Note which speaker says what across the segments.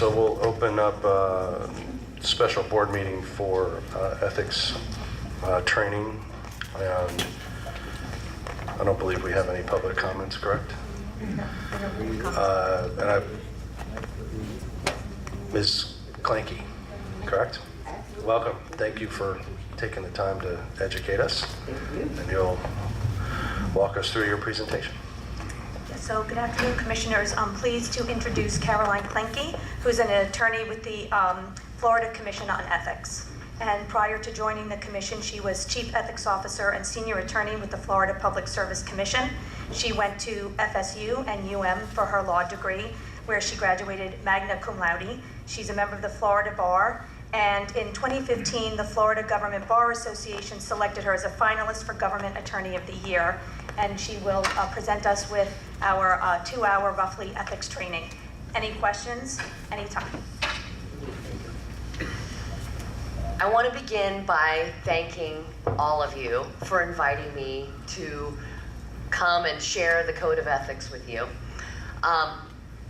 Speaker 1: So we'll open up a special board meeting for ethics training, and I don't believe we have any public comments, correct? Ms. Lkancke, correct? Welcome. Thank you for taking the time to educate us. And you'll walk us through your presentation.
Speaker 2: So good afternoon, Commissioners. I'm pleased to introduce Caroline Lkancke, who's an attorney with the Florida Commission on Ethics. And prior to joining the commission, she was Chief Ethics Officer and Senior Attorney with the Florida Public Service Commission. She went to FSU and for her law degree, where she graduated magna cum laude. She's a member of the Florida Bar. And in 2015, the Florida Government Bar Association selected her as a finalist for Government Attorney of the Year. And she will present us with our 2-hour, roughly, ethics training. Any questions? Anytime.
Speaker 3: I want to begin by thanking all of you for inviting me to come and share the Code of Ethics with you.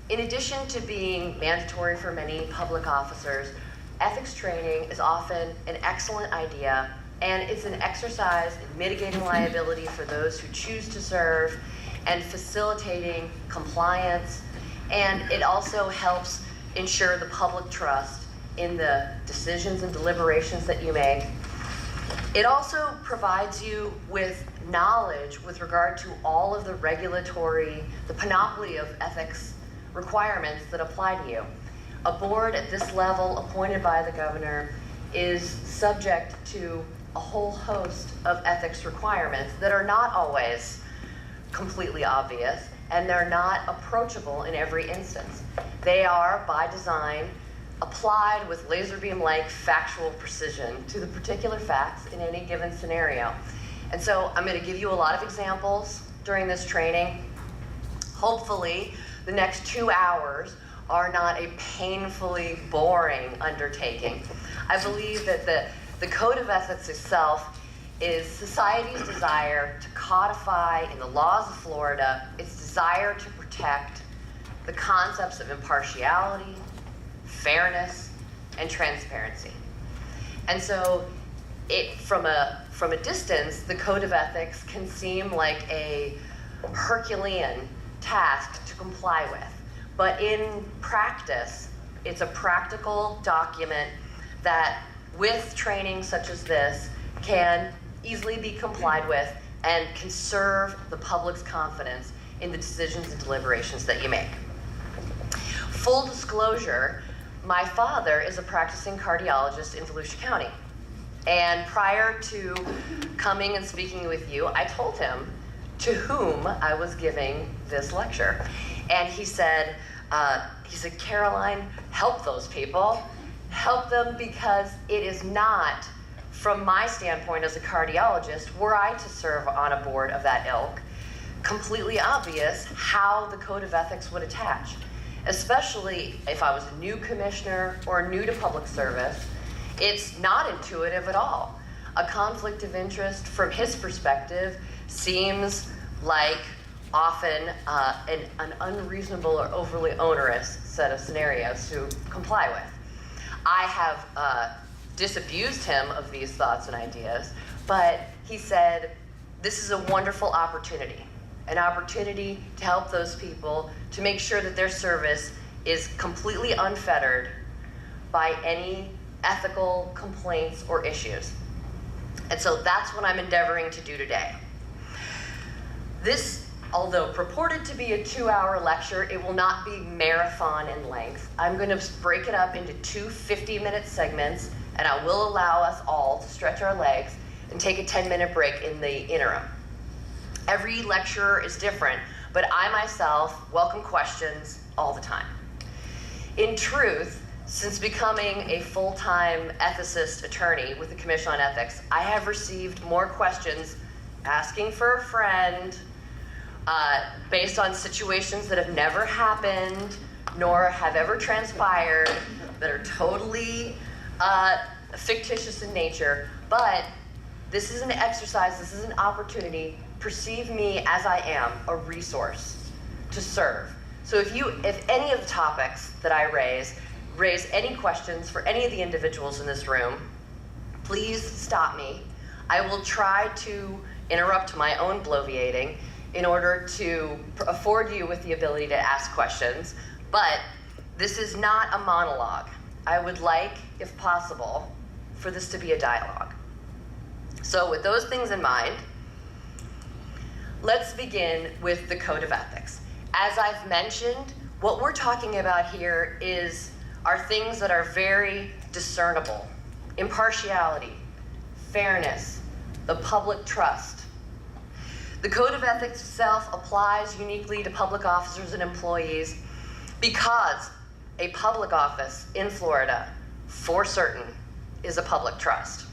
Speaker 3: In addition to being mandatory for many public officers, ethics training is often an excellent idea, and it's an exercise in mitigating liability for those who choose to serve and facilitating compliance, and it also helps ensure the public trust in the decisions and deliberations that you make. It also provides you with knowledge with regard to all of the panoply of ethics requirements that apply to you. A board at this level appointed by the governor is subject to a whole host of ethics requirements that are not always completely obvious, and they're not approachable in every instance. They are, by design, applied with laser beam-like factual precision to the particular facts in any given scenario. And so I'm going to give you a lot of examples during this training. Hopefully, the next 2 hours are not a painfully boring undertaking. I believe that the Code of Ethics itself is society's desire to codify in the laws of Florida its desire to protect the concepts of impartiality, fairness, and transparency. And so from a distance, the Code of Ethics can seem like a Herculean task to comply with. But in practice, it's a practical document that, with training such as this, can easily be complied with and can serve the public's confidence in the decisions and deliberations that you make. Full disclosure, my father is a practicing cardiologist in Volusia County. And prior to coming and speaking with you, I told him to whom I was giving this lecture. And he said, Caroline, help those people. Help them, because it is not, from my standpoint as a cardiologist, were I to serve on a board of that ilk, completely obvious how the Code of Ethics would attach. Especially if I was a new commissioner or new to public service, it's not intuitive at all. A conflict of interest from his perspective seems like often an unreasonable or overly onerous set of scenarios to comply with. I have disabused him of these thoughts and ideas, but he said, this is a wonderful opportunity, an opportunity to help those people to make sure that their service is completely unfettered by any ethical complaints or issues. And so that's what I'm endeavoring to do today. This, although purported to be a 2-hour lecture, it will not be marathon in length. I'm going to break it up into 2 50-minute segments, and I will allow us all to stretch our legs and take a 10-minute break in the interim. Every lecturer is different, but I myself welcome questions all the time. In truth, since becoming a full-time ethicist attorney with the Commission on Ethics, I have received more questions asking for a friend, based on situations that have never happened, nor have ever transpired, that are totally fictitious in nature. But this is an exercise, this is an opportunity. Perceive me as I am, a resource to serve. So if any of the topics that I raise raise any questions for any of the individuals in this room, please stop me. I will try to interrupt my own bloviating in order to afford you with the ability to ask questions, but this is not a monologue. I would like, if possible, for this to be a dialogue. So with those things in mind, let's begin with the Code of Ethics. As I've mentioned, what we're talking about here are things that are very discernible. Impartiality, fairness, the public trust. The Code of Ethics itself applies uniquely to public officers and employees because a public office in Florida, for certain, is a public trust.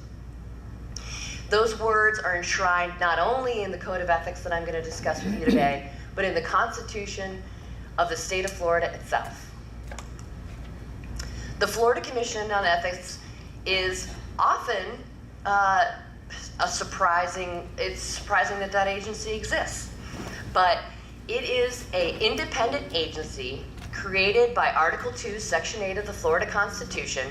Speaker 3: Those words are enshrined not only in the Code of Ethics that I'm going to discuss with you today, but in the Constitution of the state of Florida itself. The Commission on Ethics is often it's surprising that agency exists. But it is an independent agency created by Article 2, Section 8 of the Florida Constitution,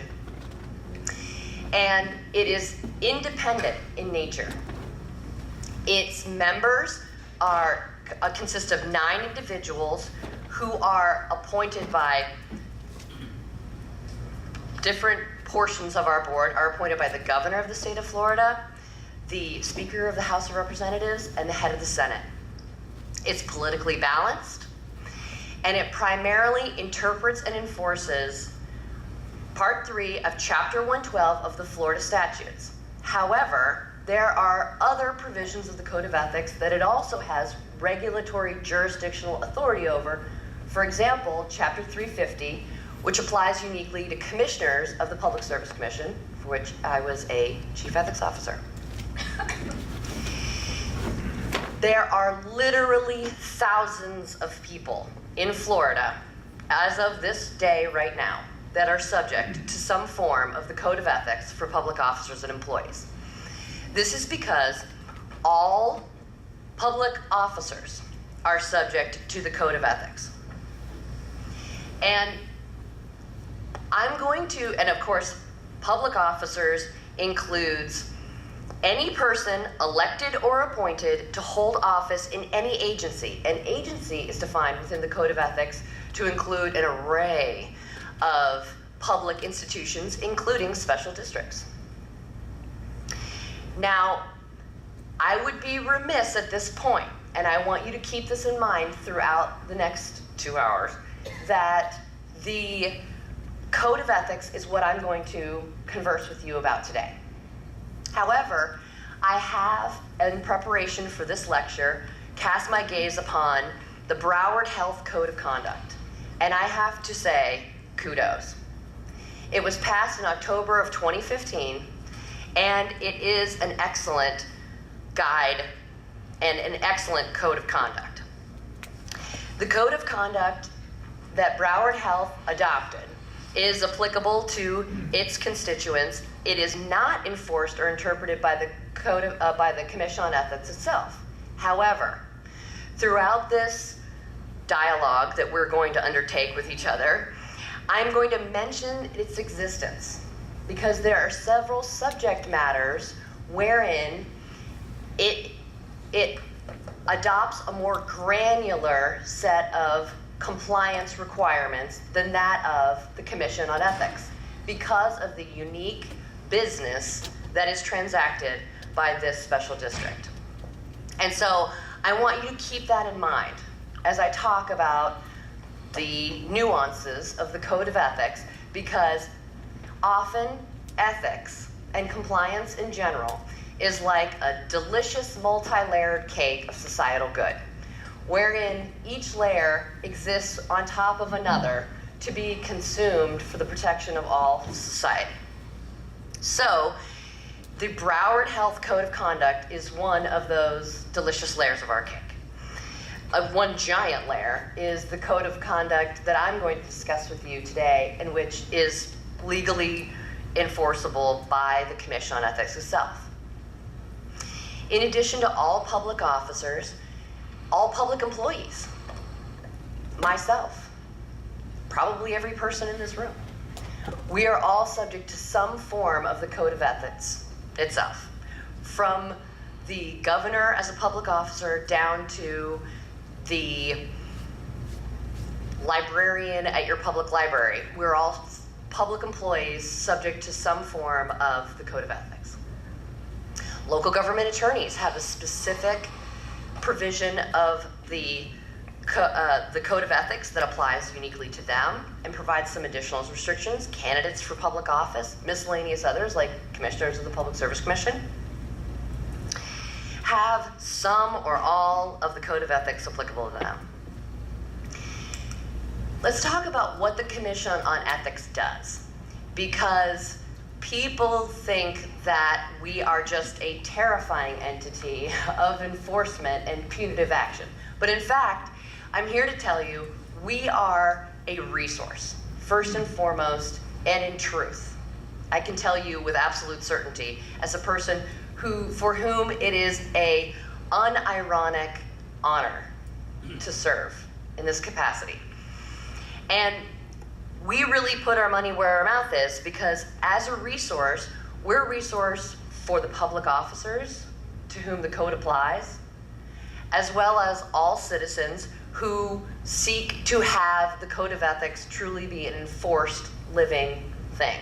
Speaker 3: and it is independent in nature. Its members consist of 9 individuals who are appointed by different portions of our board, are appointed by the governor of the state of Florida, the Speaker of the House of Representatives, and the head of the Senate. It's politically balanced, and it primarily interprets and enforces Part 3 of Chapter 112 of the Florida statutes. However, there are other provisions of the Code of Ethics that it also has regulatory jurisdictional authority over. For example, Chapter 350, which applies uniquely to commissioners of the Public Service Commission, for which I was a chief ethics officer. There are literally thousands of people in Florida, as of this day right now, that are subject to some form of the Code of Ethics for public officers and employees. This is because all public officers are subject to the Code of Ethics. And I'm going to, and of course, public officers includes any person elected or appointed to hold office in any agency. An agency is defined within the Code of Ethics to include an array of public institutions, including special districts. Now, I would be remiss at this point, and I want you to keep this in mind throughout the next 2 hours, that the Code of Ethics is what I'm going to converse with you about today. However, I have, in preparation for this lecture, cast my gaze upon the Broward Health Code of Conduct, and I have to say, kudos. It was passed in October of 2015, and it is an excellent guide and an excellent code of conduct. The code of conduct that Broward Health adopted is applicable to its constituents. It is not enforced or interpreted by the by the Commission on Ethics itself. However, throughout this dialogue that we're going to undertake with each other, I'm going to mention its existence because there are several subject matters wherein it adopts a more granular set of compliance requirements than that of the Commission on Ethics because of the unique business that is transacted by this special district. And so I want you to keep that in mind as I talk about the nuances of the Code of Ethics, because often ethics and compliance in general is like a delicious multi-layered cake of societal good, wherein each layer exists on top of another to be consumed for the protection of all society. So, the Broward Health Code of Conduct is one of those delicious layers of our cake. One giant layer is the Code of Conduct that I'm going to discuss with you today, and which is legally enforceable by the Commission on Ethics itself. In addition to all public officers, all public employees, myself, probably every person in this room, We are all subject to some form of the code of ethics itself, from the governor as a public officer down to the librarian at your public library. We're all public employees subject to some form of the code of ethics. Local government attorneys have a specific provision of the code of ethics that applies uniquely to them and provides some additional restrictions. Candidates for public office, miscellaneous others like commissioners of the Public Service Commission, have some or all of the code of ethics applicable to them. Let's talk about what the Commission on Ethics does, because people think that we are just a terrifying entity of enforcement and punitive action. But in fact, I'm here to tell you we are a resource, first and foremost, and in truth. I can tell you with absolute certainty, as a person for whom it is a unironic honor to serve in this capacity. And we really put our money where our mouth is, because as a resource, we're a resource for the public officers to whom the code applies, as well as all citizens who seek to have the code of ethics truly be an enforced living thing.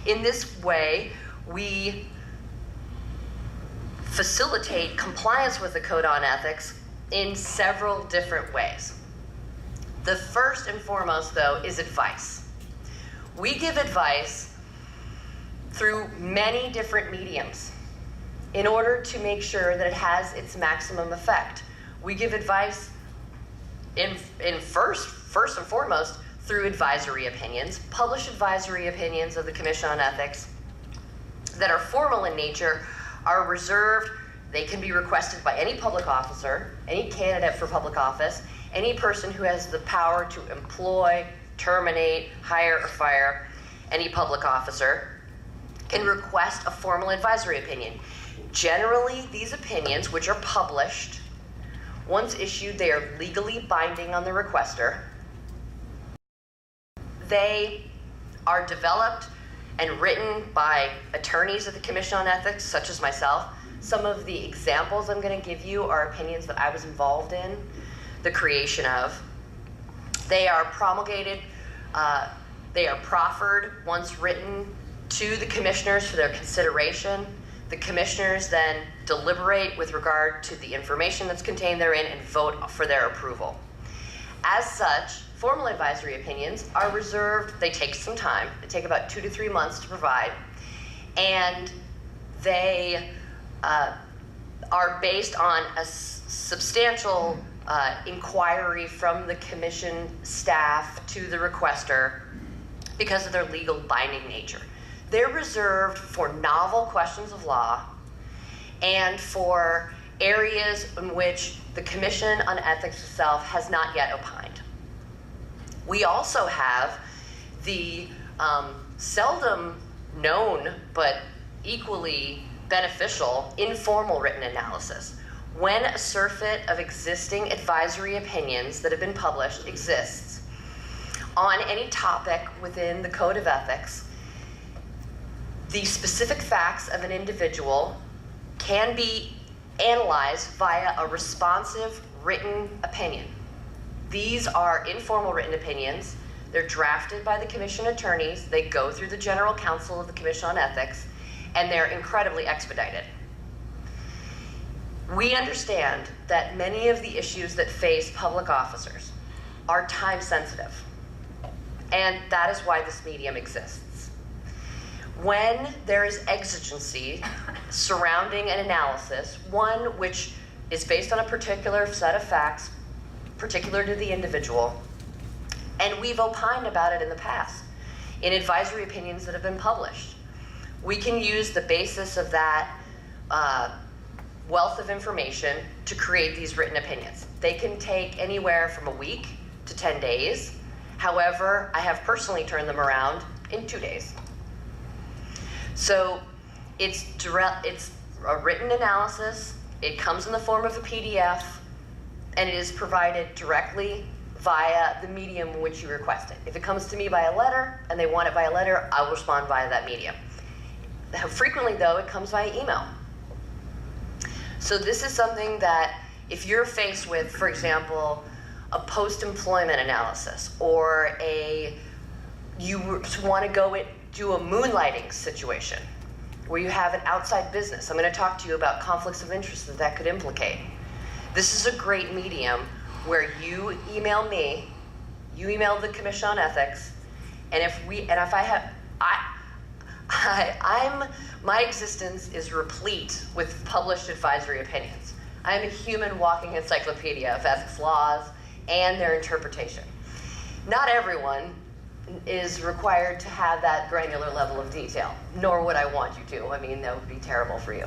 Speaker 3: In this way, we facilitate compliance with the code on ethics in several different ways. The first and foremost, though, is advice. We give advice through many different mediums in order to make sure that it has its maximum effect. We give advice in first and foremost through advisory opinions, published advisory opinions of the Commission on Ethics that are formal in nature, are reserved. They can be requested by any public officer, any candidate for public office, any person who has the power to employ, terminate, hire, or fire any public officer can request a formal advisory opinion. Generally, these opinions, which are published, once issued, they are legally binding on the requester. They are developed and written by attorneys at the Commission on Ethics, such as myself. Some of the examples I'm going to give you are opinions that I was involved in the creation of. They are promulgated, they are proffered once written to the commissioners for their consideration. The commissioners then deliberate with regard to the information that's contained therein and vote for their approval. As such, formal advisory opinions are reserved. They take some time. They take about 2 to 3 months to provide. And they are based on a substantial inquiry from the commission staff to the requester because of their legal binding nature. They're reserved for novel questions of law and for areas in which the Commission on Ethics itself has not yet opined. We also have the seldom known but equally beneficial informal written analysis. When a surfeit of existing advisory opinions that have been published exists on any topic within the Code of Ethics, the specific facts of an individual can be analyzed via a responsive written opinion. These are informal written opinions. They're drafted by the commission attorneys. They go through the general counsel of the Commission on Ethics, and they're incredibly expedited. We understand that many of the issues that face public officers are time sensitive, and that is why this medium exists. When there is exigency surrounding an analysis, one which is based on a particular set of facts, particular to the individual, and we've opined about it in the past in advisory opinions that have been published, we can use the basis of that wealth of information to create these written opinions. They can take anywhere from a week to 10 days. However, I have personally turned them around in 2 days. So it's a written analysis. It comes in the form of a PDF, and it is provided directly via the medium in which you request it. If it comes to me by a letter and they want it by a letter, I will respond via that medium. Frequently, though, it comes via email. So this is something that if you're faced with, for example, a post-employment analysis, or you want to go do a moonlighting situation where you have an outside business. I'm going to talk to you about conflicts of interest that could implicate. This is a great medium where you email me, you email the Commission on Ethics, and my existence is replete with published advisory opinions. I'm a human walking encyclopedia of ethics laws and their interpretation. Not everyone is required to have that granular level of detail, nor would I want you to. I mean, that would be terrible for you.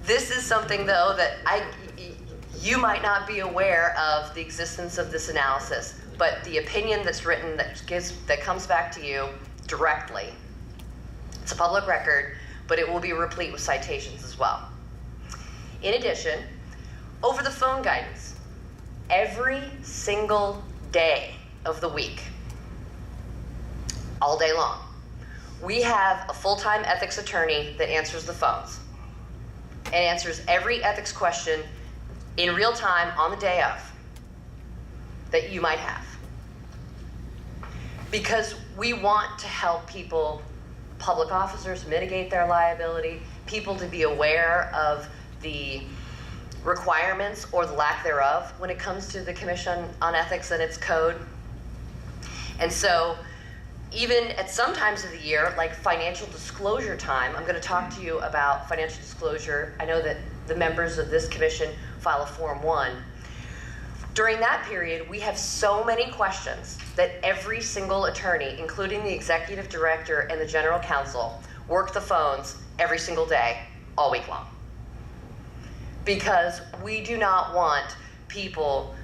Speaker 3: This is something, though, that you might not be aware of the existence of this analysis, but the opinion that's written that comes back to you directly, it's a public record, but it will be replete with citations as well. In addition, over-the-phone guidance, every single day of the week, all day long. We have a full-time ethics attorney that answers the phones and answers every ethics question in real time on the day of that you might have. Because we want to help people, public officers, mitigate their liability, people to be aware of the requirements or the lack thereof when it comes to the Commission on Ethics and its code. And so even at some times of the year, like financial disclosure time, I'm going to talk to you about financial disclosure. I know that the members of this commission file a Form 1. During that period, we have so many questions that every single attorney, including the executive director and the general counsel, work the phones every single day, all week long. Because we do not want people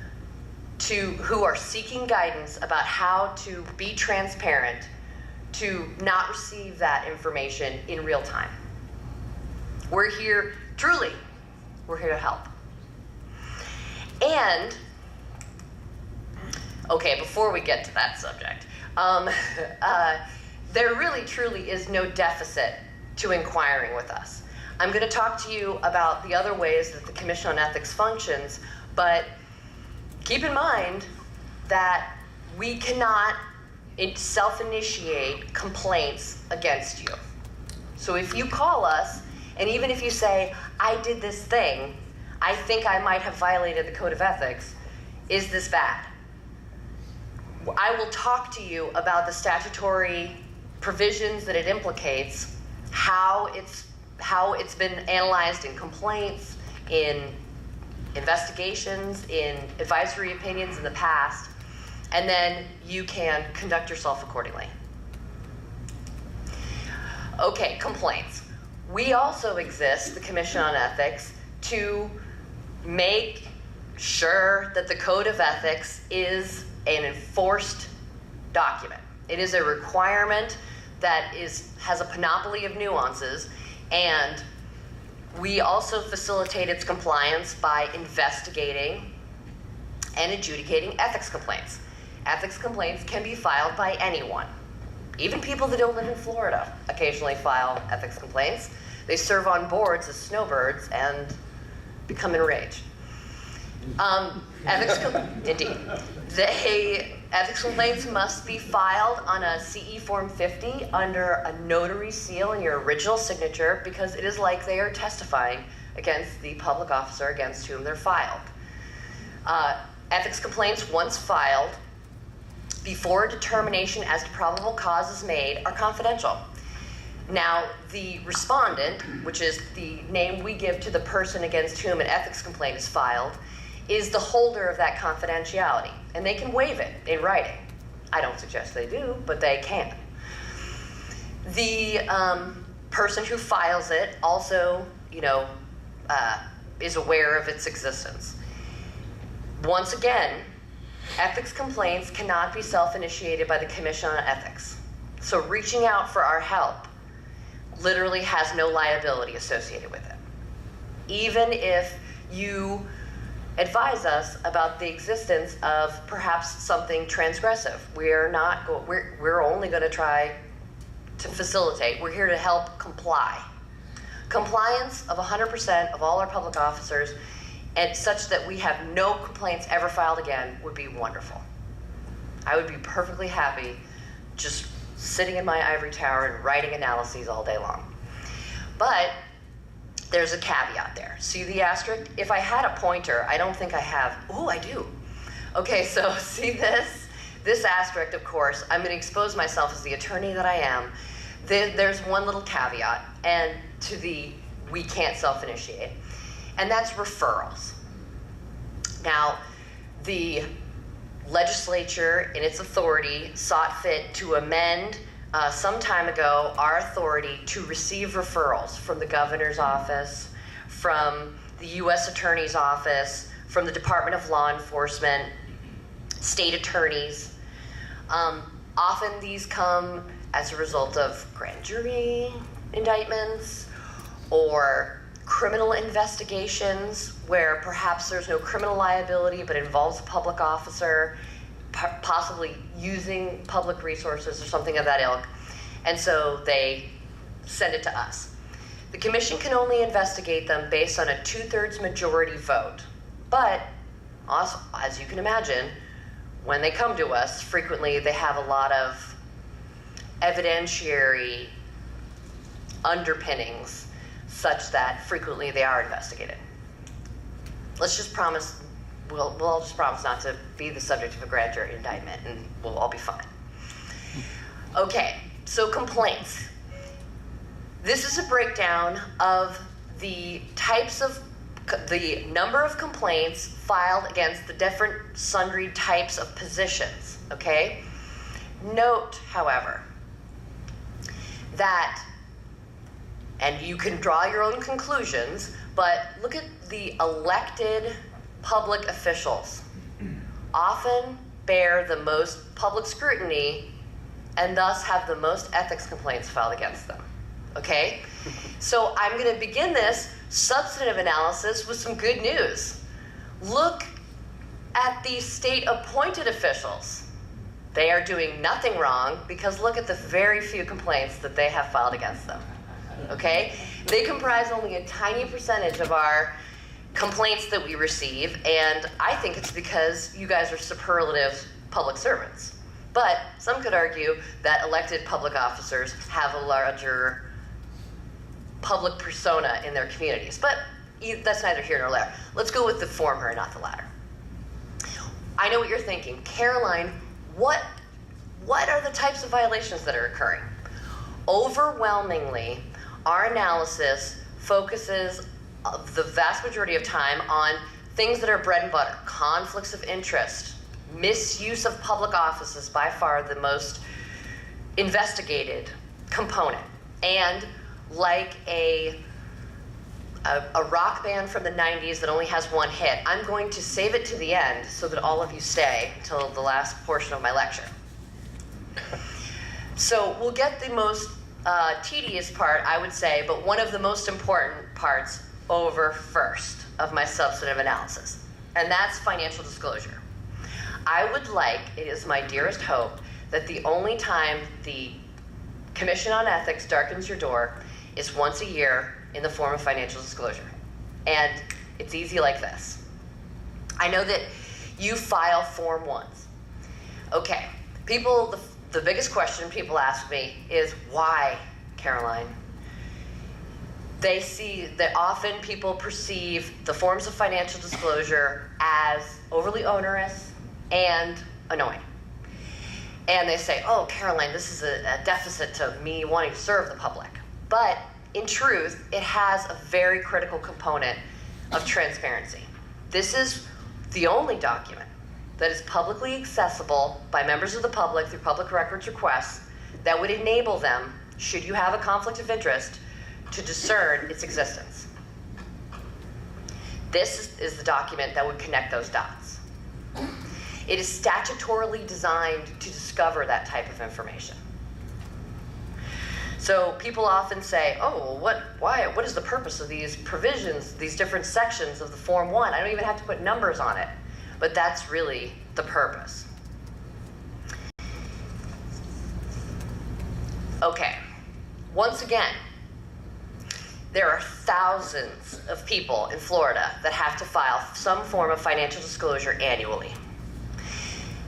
Speaker 3: who are seeking guidance about how to be transparent to not receive that information in real time. We're here, truly, we're here to help. And, okay, before we get to that subject, there really, truly is no deficit to inquiring with us. I'm going to talk to you about the other ways that the Commission on Ethics functions, but keep in mind that we cannot self-initiate complaints against you. So if you call us, and even if you say, I did this thing, I think I might have violated the Code of Ethics, is this bad? I will talk to you about the statutory provisions that it implicates, how it's been analyzed in complaints, in investigations, in advisory opinions in the past, and then you can conduct yourself accordingly. Okay, complaints. We also exist, the Commission on Ethics, to make sure that the Code of Ethics is an enforced document. It is a requirement that has a panoply of nuances, and we also facilitate its compliance by investigating and adjudicating ethics complaints. Ethics complaints can be filed by anyone. Even people that don't live in Florida occasionally file ethics complaints. They serve on boards as snowbirds and become enraged. Indeed. Ethics complaints must be filed on a CE Form 50 under a notary seal and your original signature, because it is like they are testifying against the public officer against whom they're filed. Ethics complaints, once filed, before a determination as to probable cause is made, are confidential. Now, the respondent, which is the name we give to the person against whom an ethics complaint is filed, is the holder of that confidentiality, and they can waive it in writing. I don't suggest they do, but they can. The person who files it also, is aware of its existence. Once again, ethics complaints cannot be self-initiated by the Commission on Ethics. So reaching out for our help literally has no liability associated with it. Even if you advise us about the existence of perhaps something transgressive. We're only going to try to facilitate. We're here to help comply. Compliance of 100% of all our public officers, and such that we have no complaints ever filed again, would be wonderful. I would be perfectly happy just sitting in my ivory tower and writing analyses all day long. But there's a caveat there. See the asterisk? If I had a pointer, I don't think I have. Ooh, I do. Okay, so see this? This asterisk, of course, I'm going to expose myself as the attorney that I am. There's one little caveat, and to the we can't self-initiate, and that's referrals. Now, the legislature, in its authority, sought fit to amend some time ago our authority to receive referrals from the governor's office, from the U.S. Attorney's Office, from the Department of Law Enforcement, state attorneys. Often these come as a result of grand jury indictments or criminal investigations where perhaps there's no criminal liability but involves a public officer possibly using public resources or something of that ilk, and so they send it to us. The commission can only investigate them based on a 2/3 majority vote, but also, as you can imagine, when they come to us, frequently they have a lot of evidentiary underpinnings such that frequently they are investigated. Let's just promise, we'll all just promise not to be the subject of a grand jury indictment, and we'll all be fine. Okay, so complaints. This is a breakdown of the types of, the number of complaints filed against the different sundry types of positions, okay? Note, however, that, and you can draw your own conclusions, but look at the elected public officials. Often bear the most public scrutiny and thus have the most ethics complaints filed against them, okay? So I'm gonna begin this substantive analysis with some good news. Look at the state-appointed officials. They are doing nothing wrong because look at the very few complaints that they have filed against them, okay? They comprise only a tiny percentage of our complaints that we receive, and I think it's because you guys are superlative public servants. But some could argue that elected public officers have a larger public persona in their communities, but that's neither here nor there. Let's go with the former, not the latter. I know what you're thinking. Caroline, what are the types of violations that are occurring? Overwhelmingly, our analysis focuses the vast majority of time on things that are bread and butter, conflicts of interest, misuse of public office is by far the most investigated component. And like a rock band from the 90s that only has one hit, I'm going to save it to the end so that all of you stay until the last portion of my lecture. So we'll get the most tedious part, I would say, but one of the most important parts over first of my substantive analysis, and that's financial disclosure. I would like, it is my dearest hope, that the only time the Commission on Ethics darkens your door is once a year in the form of financial disclosure. And it's easy like this. I know that you file Form 1s. Okay, people, the biggest question people ask me is, why, Caroline? They see that often people perceive the forms of financial disclosure as overly onerous and annoying. And they say, oh, Caroline, this is a deficit to me wanting to serve the public. But in truth, it has a very critical component of transparency. This is the only document that is publicly accessible by members of the public through public records requests that would enable them, should you have a conflict of interest, to discern its existence. This is the document that would connect those dots. It is statutorily designed to discover that type of information. So people often say, oh, well, what is the purpose of these provisions, these different sections of the Form 1? I don't even have to put numbers on it. But that's really the purpose. Okay, once again, there are thousands of people in Florida that have to file some form of financial disclosure annually.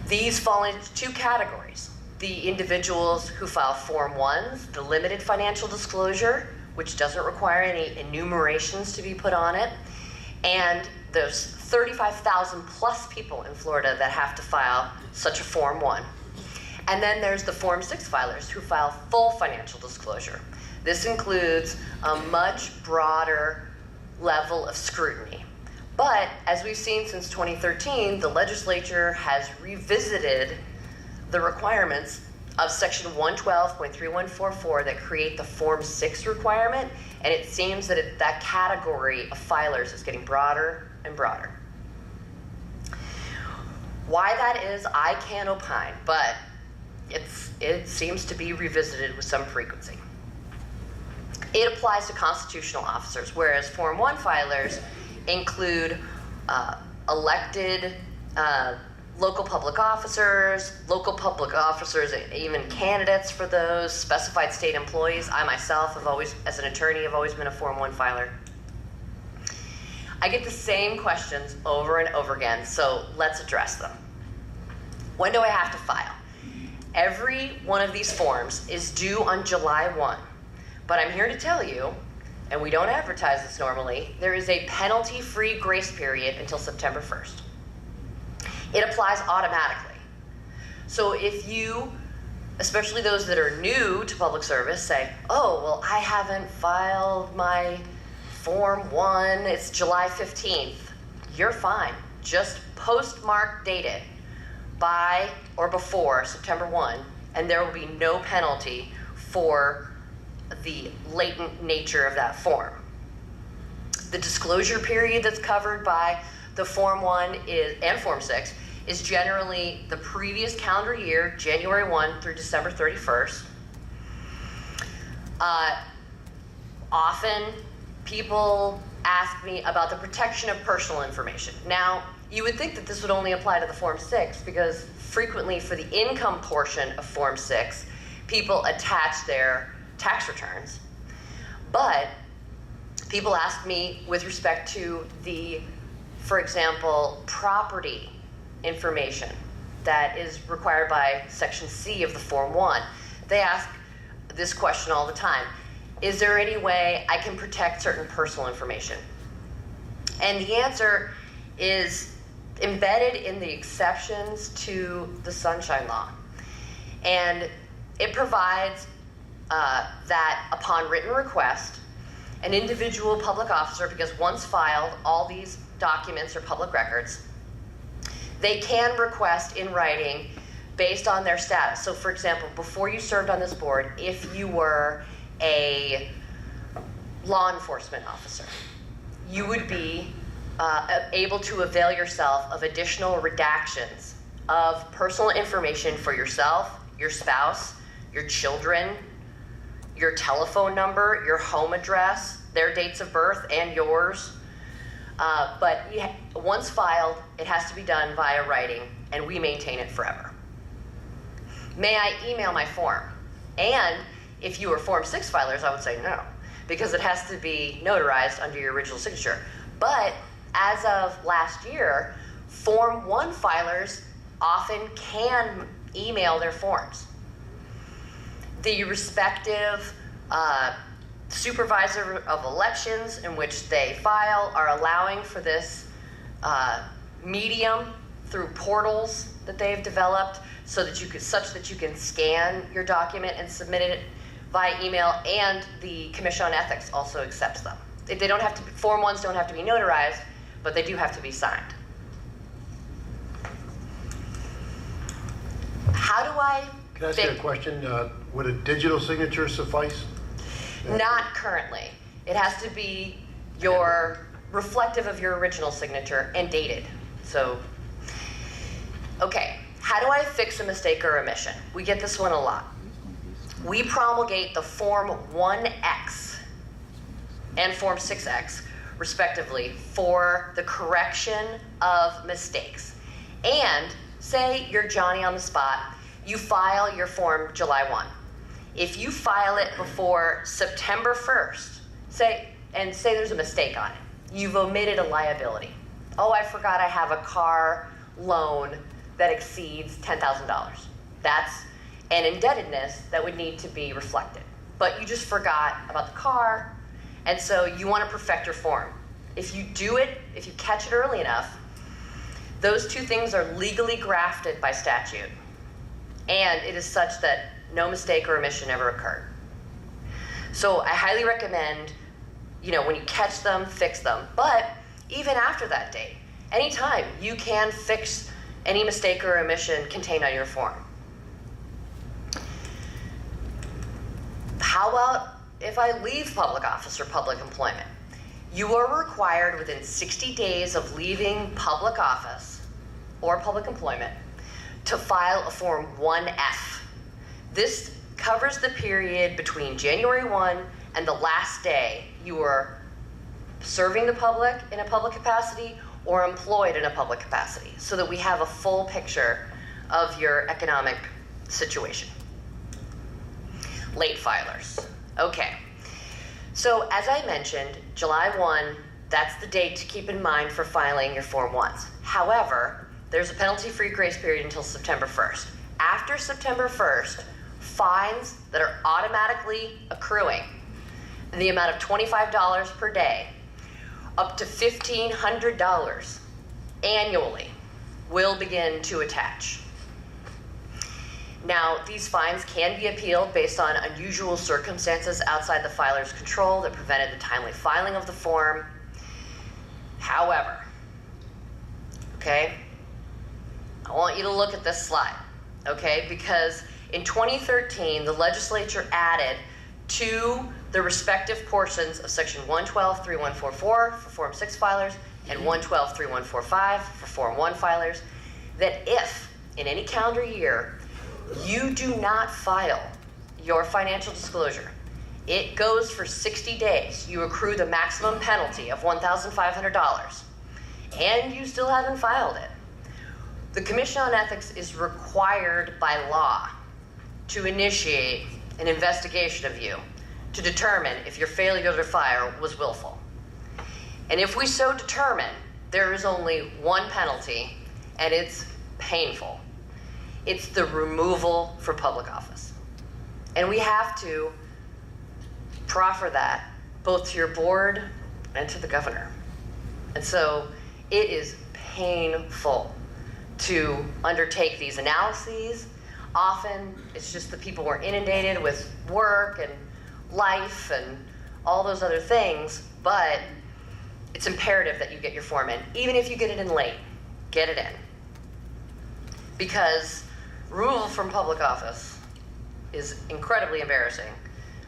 Speaker 3: These fall into two categories. The individuals who file Form 1s, the limited financial disclosure, which doesn't require any enumerations to be put on it, and those 35,000 plus people in Florida that have to file such a Form 1. And then there's the Form 6 filers who file full financial disclosure. This includes a much broader level of scrutiny. But as we've seen since 2013, the legislature has revisited the requirements of Section 112.3144 that create the Form 6 requirement, and it seems that that category of filers is getting broader and broader. Why that is, I can't opine, but it seems to be revisited with some frequency. It applies to constitutional officers, whereas Form 1 filers include elected local public officers, even candidates for those, specified state employees. I myself as an attorney, have always been a Form 1 filer. I get the same questions over and over again, so let's address them. When do I have to file? Every one of these forms is due on July 1, but I'm here to tell you, and we don't advertise this normally, there is a penalty-free grace period until September 1st. It applies automatically. So if you, especially those that are new to public service, say, oh, well, I haven't filed my Form 1, it's July 15th, you're fine. Just postmark date it by or before September 1, and there will be no penalty for the latent nature of that form. The disclosure period that's covered by the Form 1 and Form 6 is generally the previous calendar year, January 1 through December 31st. Often people ask me about the protection of personal information. Now, you would think that this would only apply to the Form 6 because frequently for the income portion of Form 6, people attach their tax returns. But people ask me with respect to the, for example, property information that is required by Section C of the Form 1. They ask this question all the time. Is there any way I can protect certain personal information? And the answer is embedded in the exceptions to the Sunshine Law. And it provides that upon written request, an individual public officer, because once filed, all these documents are public records, they can request in writing based on their status. So for example, before you served on this board, if you were a law enforcement officer, you would be able to avail yourself of additional redactions of personal information for yourself, your spouse, your children, your telephone number, your home address, their dates of birth, and yours. But once filed, it has to be done via writing, and we maintain it forever. May I email my form? And if you were Form 6 filers, I would say no, because it has to be notarized under your original signature. But as of last year, Form 1 filers often can email their forms. The respective supervisor of elections in which they file are allowing for this medium through portals that they've developed such that you can scan your document and submit it via email, and the Commission on Ethics also accepts them. They don't have to, Form 1s don't have to be notarized, but they do have to be signed. How do I
Speaker 4: Can I ask you a question? Would a digital signature suffice?
Speaker 3: Not currently. It has to be your reflective of your original signature and dated. So, okay, how do I fix a mistake or omission? We get this one a lot. we promulgate the Form 1X and Form 6X, respectively, for the correction of mistakes. And say you're Johnny on the spot, you file your form July 1. If you file it before September 1st, say there's a mistake on it, you've omitted a liability. Oh, I forgot I have a car loan that exceeds $10,000. That's an indebtedness that would need to be reflected. But you just forgot about the car, and so you want to perfect your form. If you do it, if you catch it early enough, those two things are legally grafted by statute. And it is such that no mistake or omission ever occurred. So I highly recommend, when you catch them, fix them. But even after that date, anytime you can fix any mistake or omission contained on your form. How about if I leave public office or public employment? You are required within 60 days of leaving public office or public employment to file a Form 1F. This covers the period between January 1 and the last day you were serving the public in a public capacity or employed in a public capacity, so that we have a full picture of your economic situation. Late filers. Okay. So as I mentioned, July 1, that's the date to keep in mind for filing your Form 1s. However, there's a penalty-free grace period until September 1st. After September 1st, fines that are automatically accruing in the amount of $25 per day, up to $1,500 annually, will begin to attach. Now, these fines can be appealed based on unusual circumstances outside the filer's control that prevented the timely filing of the form. However, okay, I want you to look at this slide, okay, because in 2013, the legislature added to the respective portions of Section 112.3144 for Form 6 filers and 112.3145 for Form 1 filers, that if, in any calendar year, you do not file your financial disclosure, it goes for 60 days. You accrue the maximum penalty of $1,500, and you still haven't filed it. The Commission on Ethics is required by law to initiate an investigation of you to determine if your failure to file was willful. And if we so determine, there is only one penalty, and it's painful. It's the removal from public office. And we have to proffer that both to your board and to the governor. And so it is painful to undertake these analyses. Often it's just the people who are inundated with work and life and all those other things, but it's imperative that you get your form in. Even if you get it in late, get it in. Because removal from public office is incredibly embarrassing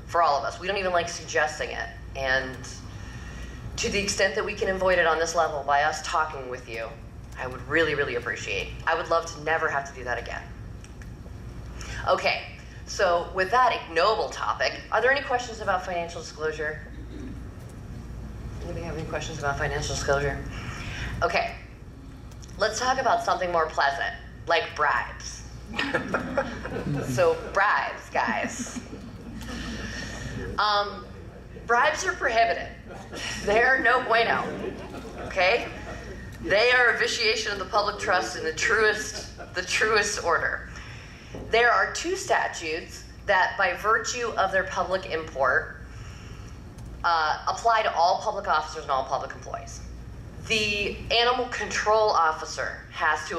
Speaker 3: for all of us. We don't even like suggesting it. And to the extent that we can avoid it on this level by us talking with you, I would really, really appreciate. I would love to never have to do that again. Okay, so with that ignoble topic, are there any questions about financial disclosure? Anybody have any questions about financial disclosure? Okay, let's talk about something more pleasant, like bribes. So bribes, guys. Bribes are prohibited. They're no bueno, okay? They are a vitiation of the public trust in the truest order. There are two statutes that, by virtue of their public import, apply to all public officers and all public employees. The animal control officer has to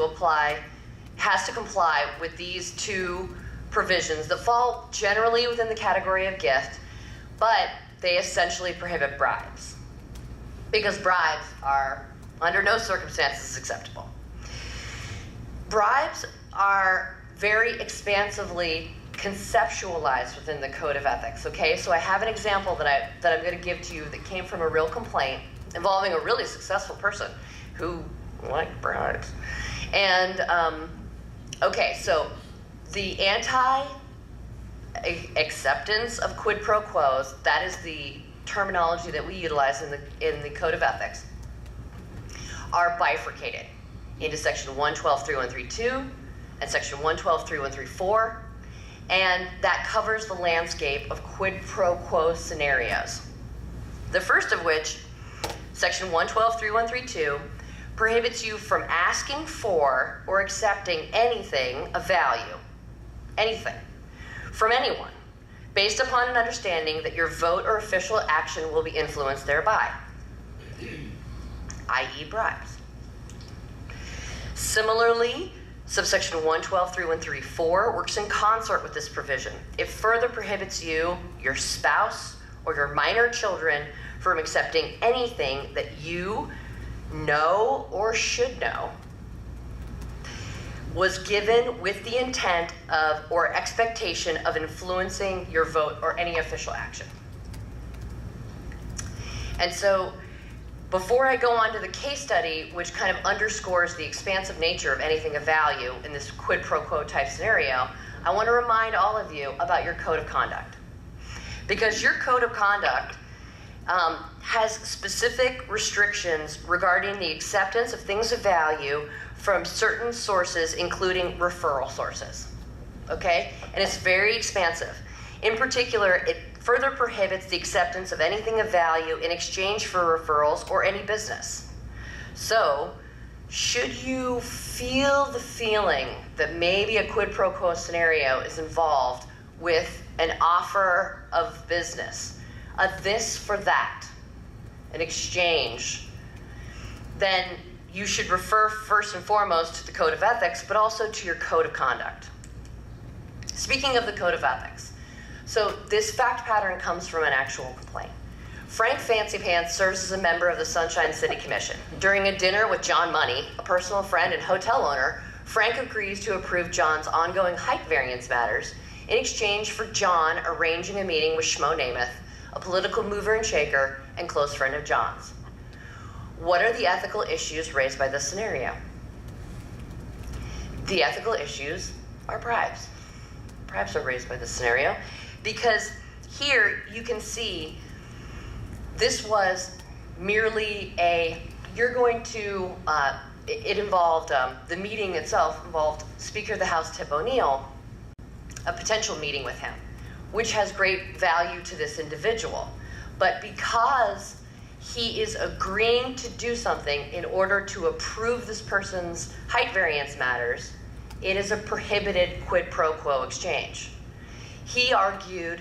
Speaker 3: comply with these two provisions that fall generally within the category of gift, but they essentially prohibit bribes, because bribes are under no circumstances acceptable. Bribes are very expansively conceptualized within the Code of Ethics, okay? So I have an example that I'm going to give to you that came from a real complaint involving a really successful person who liked bribes. And, okay, so the acceptance of quid pro quos, that is the terminology that we utilize in the Code of Ethics, are bifurcated into Section 112.3132 and Section 112.3134, and that covers the landscape of quid pro quo scenarios. The first of which, Section 112.3132, prohibits you from asking for or accepting anything of value, anything, from anyone, based upon an understanding that your vote or official action will be influenced thereby, i.e. bribes. Similarly, subsection 112.3134 works in concert with this provision. It further prohibits you, your spouse, or your minor children from accepting anything that you know or should know was given with the intent of or expectation of influencing your vote or any official action. And so, before I go on to the case study, which kind of underscores the expansive nature of anything of value in this quid pro quo type scenario, I want to remind all of you about your code of conduct. Because your code of conduct has specific restrictions regarding the acceptance of things of value from certain sources, including referral sources, okay? And it's very expansive. In particular, it further prohibits the acceptance of anything of value in exchange for referrals or any business. So, should you feel the feeling that maybe a quid pro quo scenario is involved with an offer of business, a this for that, an exchange, then you should refer first and foremost to the Code of Ethics, but also to your Code of Conduct. Speaking of the Code of Ethics, so this fact pattern comes from an actual complaint. Frank Fancypants serves as a member of the Sunshine City Commission. During a dinner with John Money, a personal friend and hotel owner, Frank agrees to approve John's ongoing height variance matters in exchange for John arranging a meeting with Shmo Namath, a political mover and shaker and close friend of John's. What are the ethical issues raised by this scenario? The ethical issues are bribes. Bribes are raised by this scenario because here you can see this was merely you're going to, it involved, the meeting itself involved Speaker of the House Tip O'Neill, a potential meeting with him, which has great value to this individual. But because he is agreeing to do something in order to approve this person's height variance matters, it is a prohibited quid pro quo exchange. He argued,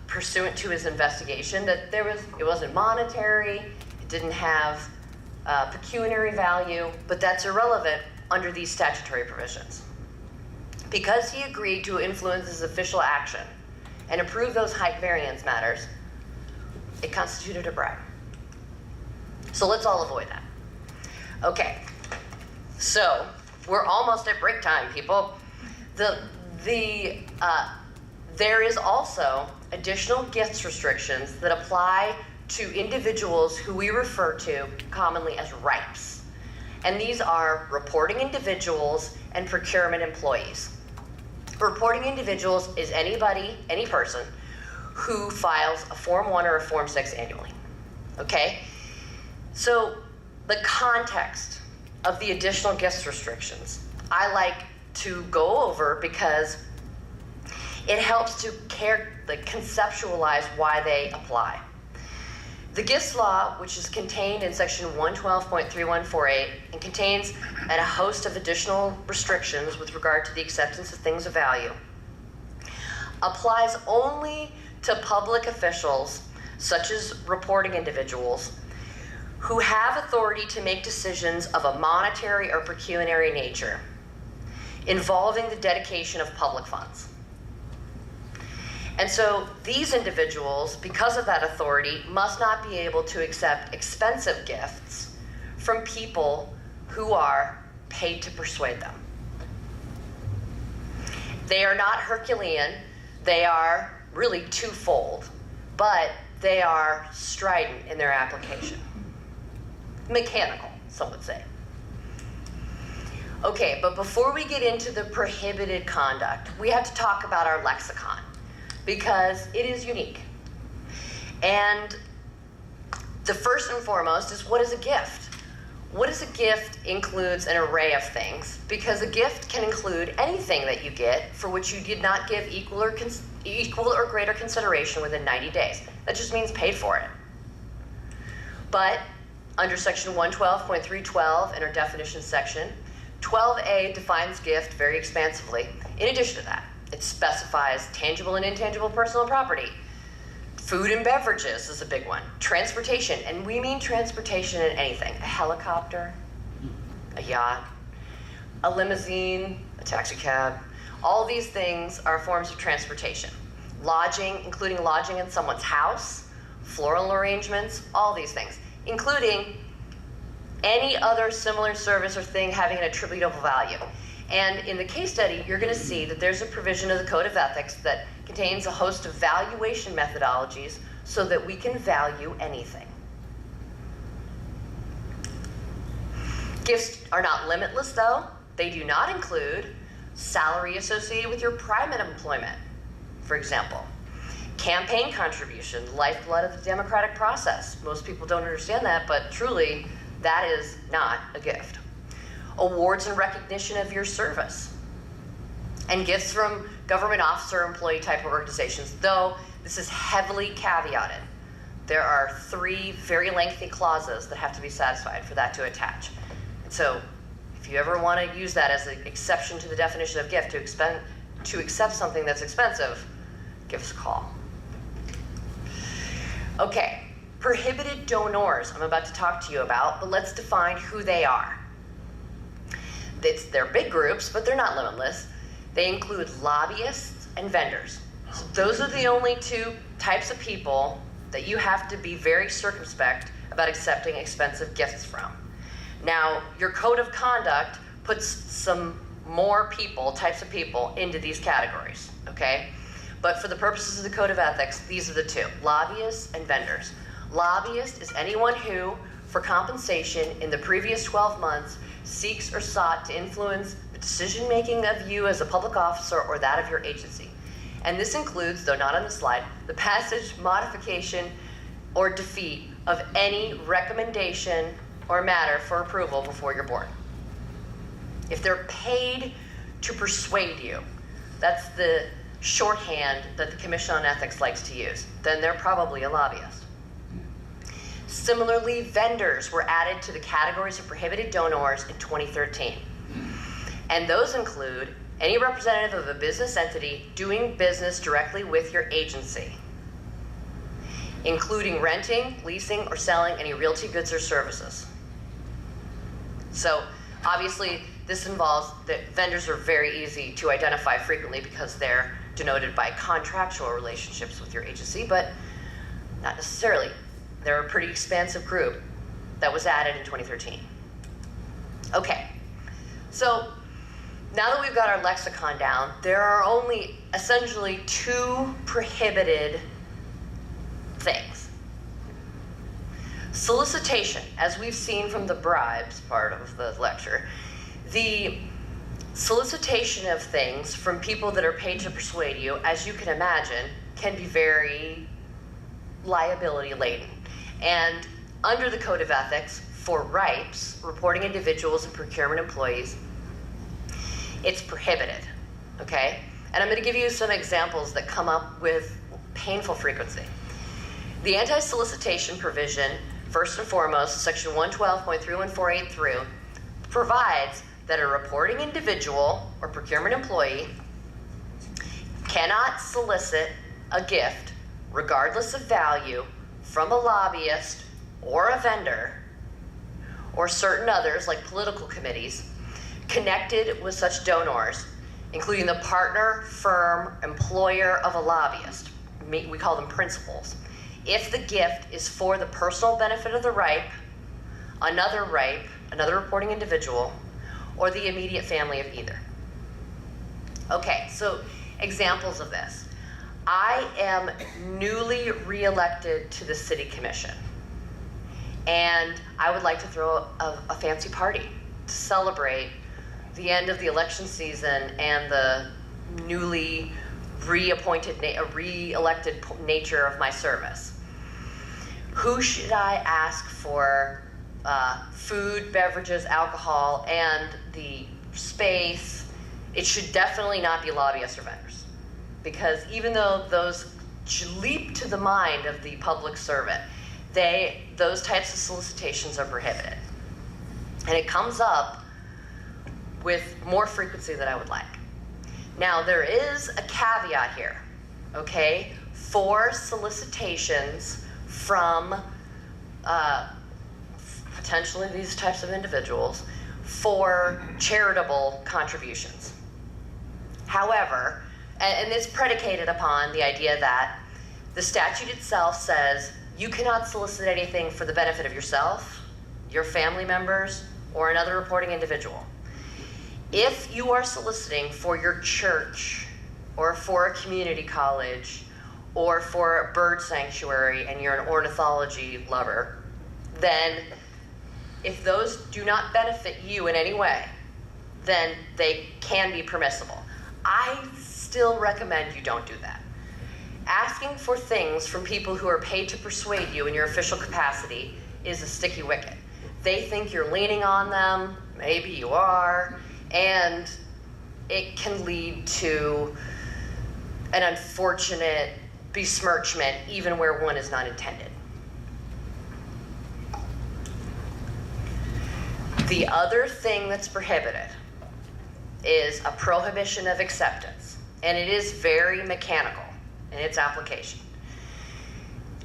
Speaker 3: pursuant to his investigation, that it wasn't monetary, it didn't have pecuniary value, but that's irrelevant under these statutory provisions. Because he agreed to influence his official action and approve those height variance matters, it constituted a bribe. So let's all avoid that. Okay, so we're almost at break time, people. There is also additional gifts restrictions that apply to individuals who we refer to commonly as RIPes. And these are reporting individuals and procurement employees. Reporting individuals is anybody, any person, who files a Form 1 or a Form 6 annually, okay? So the context of the additional gifts restrictions, I like to go over because it helps to conceptualize why they apply. The gifts law, which is contained in section 112.3148 and contains a host of additional restrictions with regard to the acceptance of things of value, applies only to public officials, such as reporting individuals, who have authority to make decisions of a monetary or pecuniary nature involving the dedication of public funds. And so these individuals, because of that authority, must not be able to accept expensive gifts from people who are paid to persuade them. They are not Herculean, they are really twofold, but they are strident in their application. Mechanical, some would say. Okay, but before we get into the prohibited conduct, we have to talk about our lexicon. because it is unique. And the first and foremost is, what is a gift? What is a gift includes an array of things, because a gift can include anything that you get for which you did not give equal or greater consideration within 90 days. That just means paid for it. But under section 112.312 in our definition section, 12A defines gift very expansively. In addition to that, it specifies tangible and intangible personal property. Food and beverages is a big one. Transportation, and we mean transportation in anything. A helicopter, a yacht, a limousine, a taxi cab. All these things are forms of transportation. Lodging, including lodging in someone's house, floral arrangements, all these things, including any other similar service or thing having an attributable value. And in the case study, you're going to see that there's a provision of the Code of Ethics that contains a host of valuation methodologies so that we can value anything. Gifts are not limitless, though. They do not include salary associated with your private employment, for example. Campaign contribution, lifeblood of the democratic process. Most people don't understand that, but truly, that is not a gift. Awards and recognition of your service. And gifts from government officer, employee type organizations, though this is heavily caveated. There are 3 very lengthy clauses that have to be satisfied for that to attach. And so if you ever want to use that as an exception to the definition of gift to accept something that's expensive, give us a call. Okay, prohibited donors I'm about to talk to you about, but let's define who they are. They're big groups, but they're not limitless. They include lobbyists and vendors. So those are the only 2 types of people that you have to be very circumspect about accepting expensive gifts from. Now, your code of conduct puts some more types of people into these categories, okay? But for the purposes of the Code of Ethics, these are the 2, lobbyists and vendors. Lobbyist is anyone who, for compensation in the previous 12 months, seeks or sought to influence the decision-making of you as a public officer or that of your agency. And this includes, though not on the slide, the passage, modification, or defeat of any recommendation or matter for approval before your board. If they're paid to persuade you, that's the shorthand that the Commission on Ethics likes to use, then they're probably a lobbyist. Similarly, vendors were added to the categories of prohibited donors in 2013. And those include any representative of a business entity doing business directly with your agency, including renting, leasing, or selling any realty goods or services. So obviously, this involves that vendors are very easy to identify frequently because they're denoted by contractual relationships with your agency, but not necessarily. They're a pretty expansive group that was added in 2013. Okay, so now that we've got our lexicon down, there are only essentially 2 prohibited things. Solicitation, as we've seen from the bribes part of the lecture, the solicitation of things from people that are paid to persuade you, as you can imagine, can be very liability laden. And under the Code of Ethics, for RIPEs, reporting individuals and procurement employees, it's prohibited, okay? And I'm going to give you some examples that come up with painful frequency. The anti-solicitation provision, first and foremost, section 112.31483 through, provides that a reporting individual or procurement employee cannot solicit a gift, regardless of value, from a lobbyist or a vendor or certain others like political committees connected with such donors, including the partner, firm, employer of a lobbyist. We call them principals. If the gift is for the personal benefit of the ripe, another reporting individual, or the immediate family of either. Okay, so examples of this. I am newly re-elected to the City Commission, and I would like to throw a fancy party to celebrate the end of the election season and the newly re-elected nature of my service. Who should I ask for food, beverages, alcohol, and the space? It should definitely not be lobbyists or vendors, because even though those leap to the mind of the public servant, those types of solicitations are prohibited. And it comes up with more frequency than I would like. Now, there is a caveat here, okay, for solicitations from potentially these types of individuals for charitable contributions. However, and it's predicated upon the idea that the statute itself says you cannot solicit anything for the benefit of yourself, your family members, or another reporting individual. If you are soliciting for your church, or for a community college, or for a bird sanctuary, and you're an ornithology lover, then if those do not benefit you in any way, then they can be permissible. I still recommend you don't do that. Asking for things from people who are paid to persuade you in your official capacity is a sticky wicket. They think you're leaning on them, maybe you are, and it can lead to an unfortunate besmirchment even where one is not intended. The other thing that's prohibited is a prohibition of acceptance, and it is very mechanical in its application.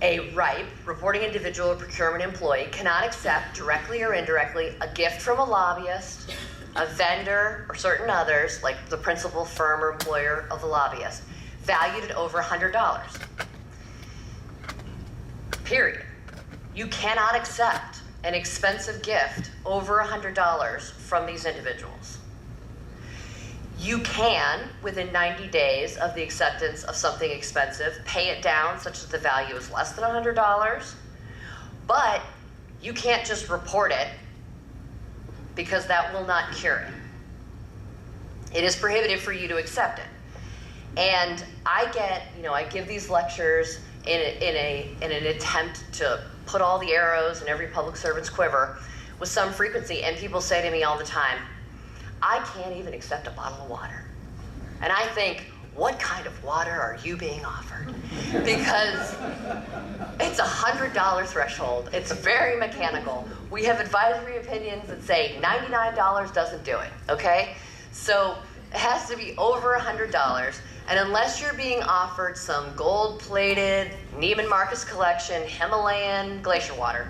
Speaker 3: A RIPE, reporting individual or procurement employee, cannot accept directly or indirectly a gift from a lobbyist, a vendor, or certain others, like the principal firm or employer of the lobbyist, valued at over $100. Period. You cannot accept an expensive gift over $100 from these individuals. You can, within 90 days of the acceptance of something expensive, pay it down such that the value is less than $100, but you can't just report it because that will not cure it. It is prohibited for you to accept it. And I give these lectures in an attempt to put all the arrows in every public servant's quiver with some frequency, and people say to me all the time, I can't even accept a bottle of water. And I think, what kind of water are you being offered? Because it's a $100 threshold. It's very mechanical. We have advisory opinions that say $99 doesn't do it, okay? So it has to be over $100. And unless you're being offered some gold-plated Neiman Marcus collection Himalayan glacier water,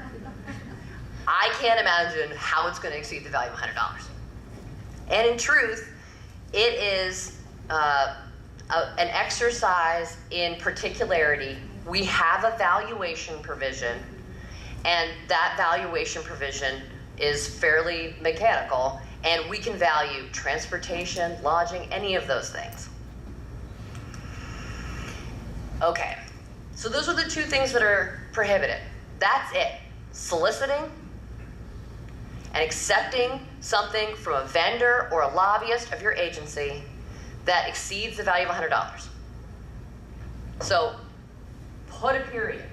Speaker 3: I can't imagine how it's going to exceed the value of $100. And in truth, it is an exercise in particularity. We have a valuation provision, and that valuation provision is fairly mechanical, and we can value transportation, lodging, any of those things. Okay, so those are the two things that are prohibited. That's it. Soliciting and accepting something from a vendor or a lobbyist of your agency that exceeds the value of $100. So put a period.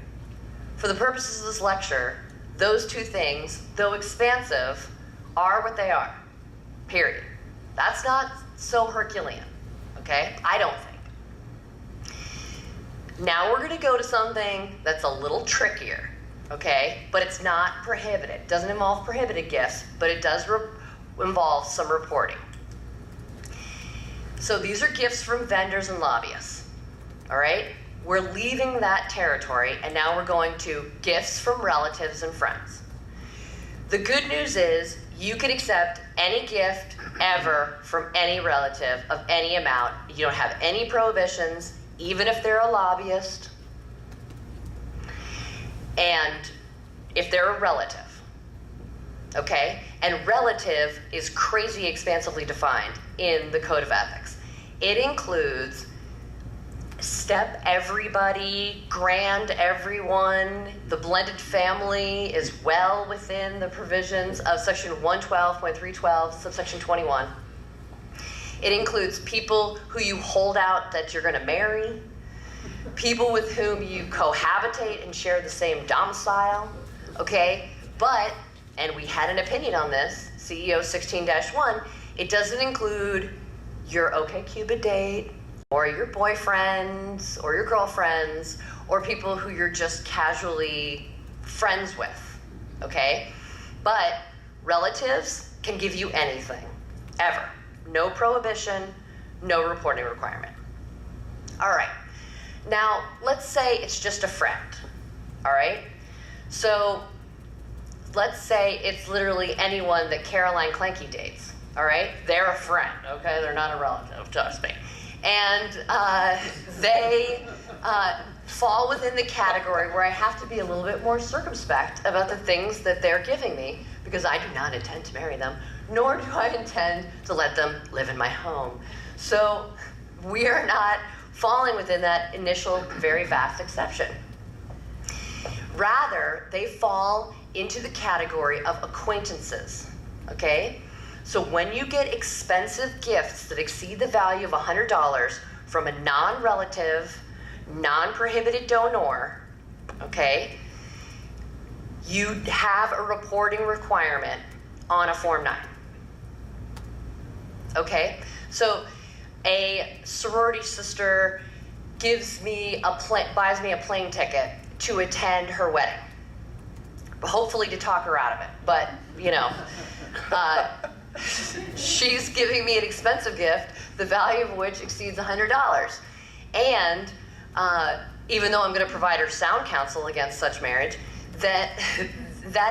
Speaker 3: For the purposes of this lecture, those two things, though expansive, are what they are. Period. That's not so Herculean, okay? I don't think. Now we're going to go to something that's a little trickier, okay? But it's not prohibited. It doesn't involve prohibited gifts, but it does involve some reporting. So these are gifts from vendors and lobbyists, all right? We're leaving that territory, and now we're going to gifts from relatives and friends. The good news is you can accept any gift ever from any relative of any amount. You don't have any prohibitions, even if they're a lobbyist, and if they're a relative, okay? And relative is crazy expansively defined in the Code of Ethics. It includes step everybody, grand everyone. The blended family is well within the provisions of section 112.312, subsection 21. It includes people who you hold out that you're gonna marry, people with whom you cohabitate and share the same domicile, okay? But, and we had an opinion on this, CEO 16-1, it doesn't include your OkCupid date, or your boyfriends, or your girlfriends, or people who you're just casually friends with, okay? But relatives can give you anything, ever. No prohibition, no reporting requirement. All right, now let's say it's just a friend, all right? So let's say it's literally anyone that Caroline Lkancke dates, all right? They're a friend, okay? They're not a relative, trust me. And they fall within the category where I have to be a little bit more circumspect about the things that they're giving me, because I do not intend to marry them, nor do I intend to let them live in my home. So we are not falling within that initial very vast exception. Rather, they fall into the category of acquaintances, okay? So when you get expensive gifts that exceed the value of $100 from a non-relative, non-prohibited donor, okay, you have a reporting requirement on a Form 9. Okay? So a sorority sister buys me a plane ticket to attend her wedding. Hopefully to talk her out of it, but you know, she's giving me an expensive gift, the value of which exceeds $100. And even though I'm going to provide her sound counsel against such marriage, that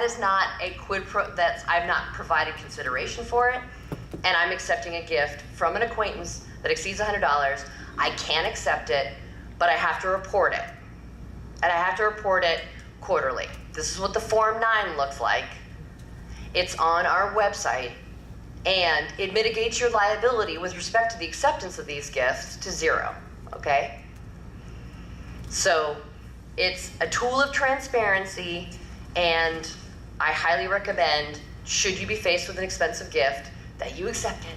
Speaker 3: is not a quid pro, I've not provided consideration for it, and I'm accepting a gift from an acquaintance that exceeds $100. I can accept it, but I have to report it. And I have to report it quarterly. This is what the Form 9 looks like. It's on our website, and it mitigates your liability with respect to the acceptance of these gifts to 0, okay? So it's a tool of transparency, and I highly recommend, should you be faced with an expensive gift, that you accept it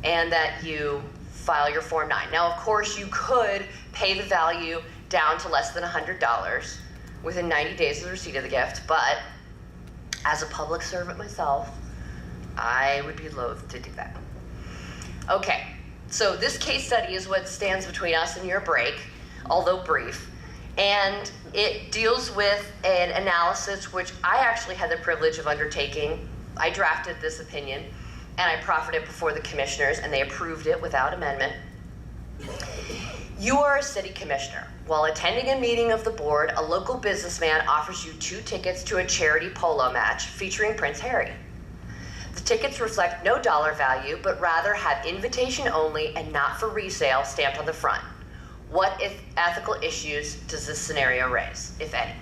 Speaker 3: and that you file your Form 9. Now, of course, you could pay the value down to less than $100 within 90 days of the receipt of the gift, but as a public servant myself, I would be loath to do that. Okay, so this case study is what stands between us and your break, although brief, and it deals with an analysis which I actually had the privilege of undertaking. I drafted this opinion, and I proffered it before the commissioners, and they approved it without amendment. You are a city commissioner. While attending a meeting of the board, a local businessman offers you 2 tickets to a charity polo match featuring Prince Harry. The tickets reflect no dollar value, but rather have invitation only and not for resale stamped on the front. What ethical issues does this scenario raise, if any?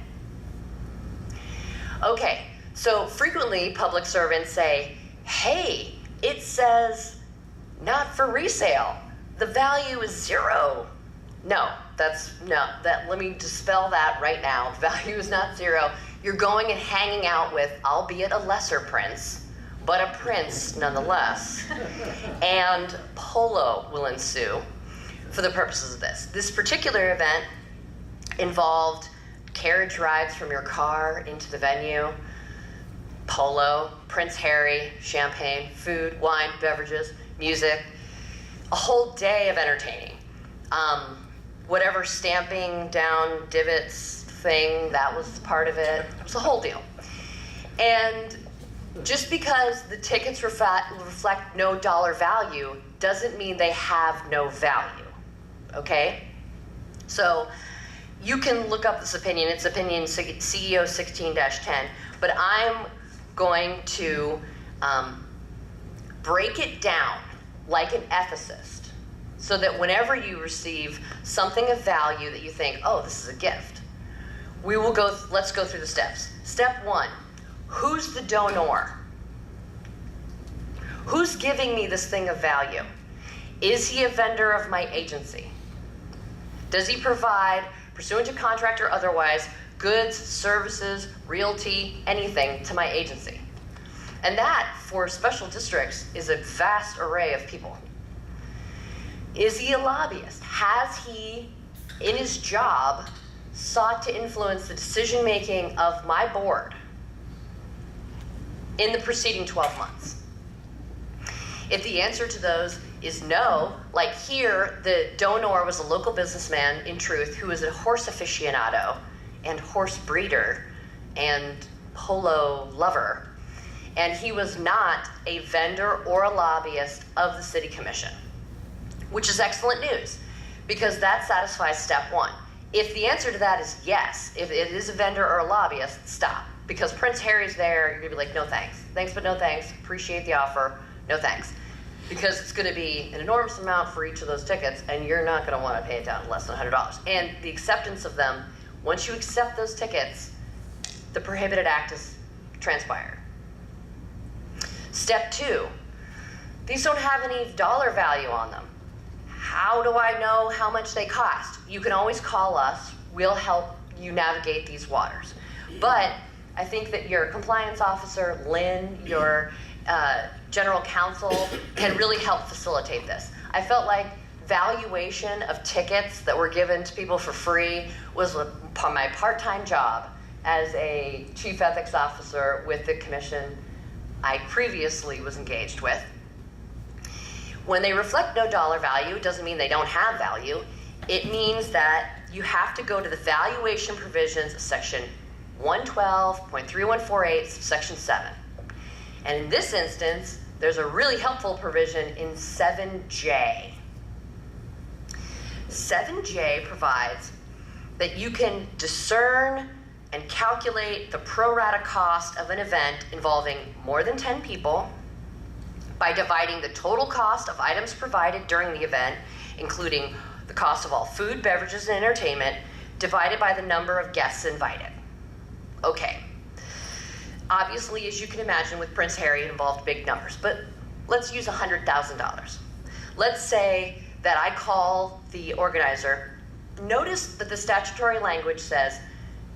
Speaker 3: Okay, so frequently public servants say, hey, it says not for resale. The value is 0. Let me dispel that right now. The value is not 0. You're going and hanging out with, albeit a lesser prince, but a prince nonetheless. And polo will ensue for the purposes of this. This particular event involved carriage rides from your car into the venue, polo, Prince Harry, champagne, food, wine, beverages, music, a whole day of entertaining. Whatever stamping down divots thing, that was part of it. It was a whole deal. And just because the tickets reflect no dollar value doesn't mean they have no value, okay? So you can look up this opinion. It's opinion CEO 16-10, but I'm going to break it down like an ethicist, so that whenever you receive something of value that you think, oh, this is a gift, let's go through the steps. Step 1, who's the donor? Who's giving me this thing of value? Is he a vendor of my agency? Does he provide, pursuant to contract or otherwise, goods, services, realty, anything to my agency? And that, for special districts, is a vast array of people. Is he a lobbyist? Has he, in his job, sought to influence the decision-making of my board in the preceding 12 months? If the answer to those is no, like here, the donor was a local businessman, in truth, who was a horse aficionado and horse breeder and polo lover, and he was not a vendor or a lobbyist of the city commission, which is excellent news, because that satisfies step one. If the answer to that is yes, if it is a vendor or a lobbyist, stop. Because Prince Harry's there, you're gonna be like, no thanks. Thanks, but no thanks. Appreciate the offer, no thanks. Because it's gonna be an enormous amount for each of those tickets, and you're not gonna wanna pay it down to less than $100. And the acceptance of them, once you accept those tickets, the prohibited act is transpired. Step two, these don't have any dollar value on them. How do I know how much they cost? You can always call us. We'll help you navigate these waters. But I think that your compliance officer, Lynn, your general counsel can really help facilitate this. I felt like valuation of tickets that were given to people for free was my part-time job as a chief ethics officer with the commission I previously was engaged with. When they reflect no dollar value, it doesn't mean they don't have value. It means that you have to go to the valuation provisions of section 112.3148, section 7. And in this instance, there's a really helpful provision in 7J. 7J provides that you can discern and calculate the pro rata cost of an event involving more than 10 people by dividing the total cost of items provided during the event, including the cost of all food, beverages, and entertainment, divided by the number of guests invited. Okay. Obviously, as you can imagine, with Prince Harry, it involved big numbers, but let's use $100,000. Let's say that I call the organizer. Notice that the statutory language says,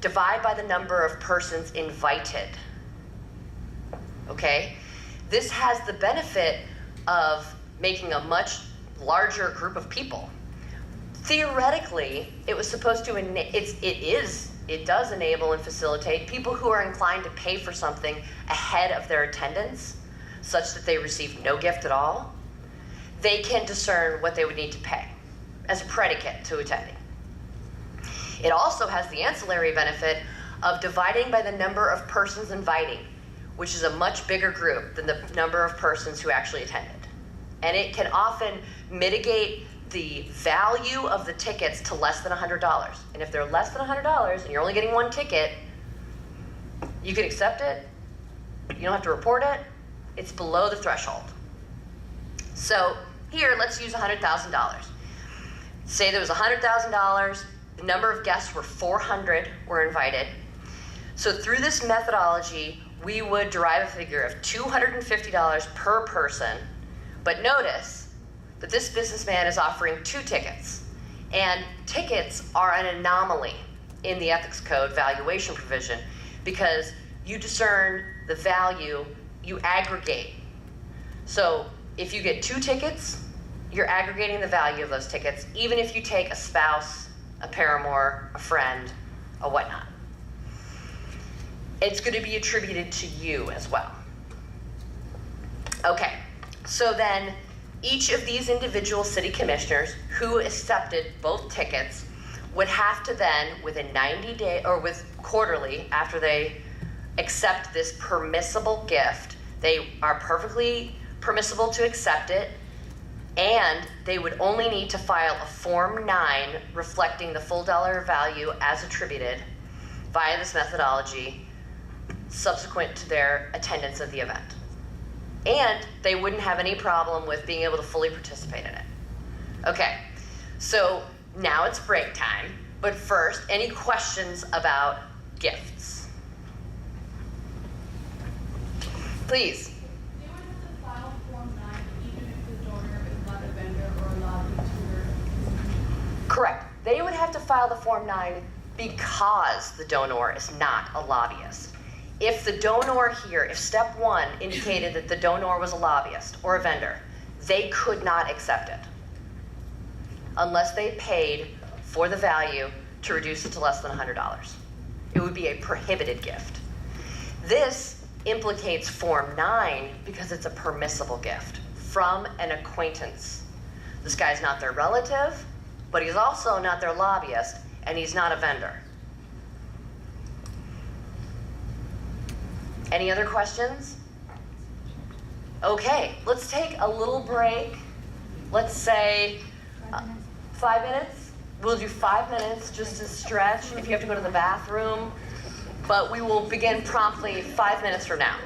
Speaker 3: divide by the number of persons invited. Okay? This has the benefit of making a much larger group of people. Theoretically, it was supposed to, it does enable and facilitate people who are inclined to pay for something ahead of their attendance, such that they receive no gift at all. They can discern what they would need to pay as a predicate to attending. It also has the ancillary benefit of dividing by the number of persons inviting, which is a much bigger group than the number of persons who actually attended. And it can often mitigate the value of the tickets to less than $100. And if they're less than $100 and you're only getting one ticket, you can accept it. You don't have to report it. It's below the threshold. So here, let's use $100,000. Say there was $100,000. The number of guests were 400 were invited. So through this methodology, we would derive a figure of $250 per person. But notice that this businessman is offering 2 tickets. And tickets are an anomaly in the ethics code valuation provision because you discern the value, you aggregate. So if you get 2 tickets, you're aggregating the value of those tickets, even if you take a spouse, a paramour, a friend, a whatnot. It's going to be attributed to you as well. Okay, so then each of these individual city commissioners who accepted both tickets would have to then, within 90 days, or with quarterly, after they accept this permissible gift, they are perfectly permissible to accept it, and they would only need to file a Form 9 reflecting the full dollar value as attributed via this methodology subsequent to their attendance of the event. And they wouldn't have any problem with being able to fully participate in it. Okay, so now it's break time, but first, any questions about gifts? Please.
Speaker 5: They would have to file Form 9 even if the donor is not a vendor or a lobbyist.
Speaker 3: Correct. They would have to file the Form 9 because the donor is not a lobbyist. If the donor here, if step 1 indicated that the donor was a lobbyist or a vendor, they could not accept it. unless they paid for the value to reduce it to less than $100. It would be a prohibited gift. This implicates Form 9 because it's a permissible gift from an acquaintance. This guy's not their relative, but he's also not their lobbyist, and he's not a vendor. Any other questions? Okay, let's take a little break. Let's say 5 minutes. We'll do 5 minutes just to stretch if you have to go to the bathroom. But we will begin promptly 5 minutes from now.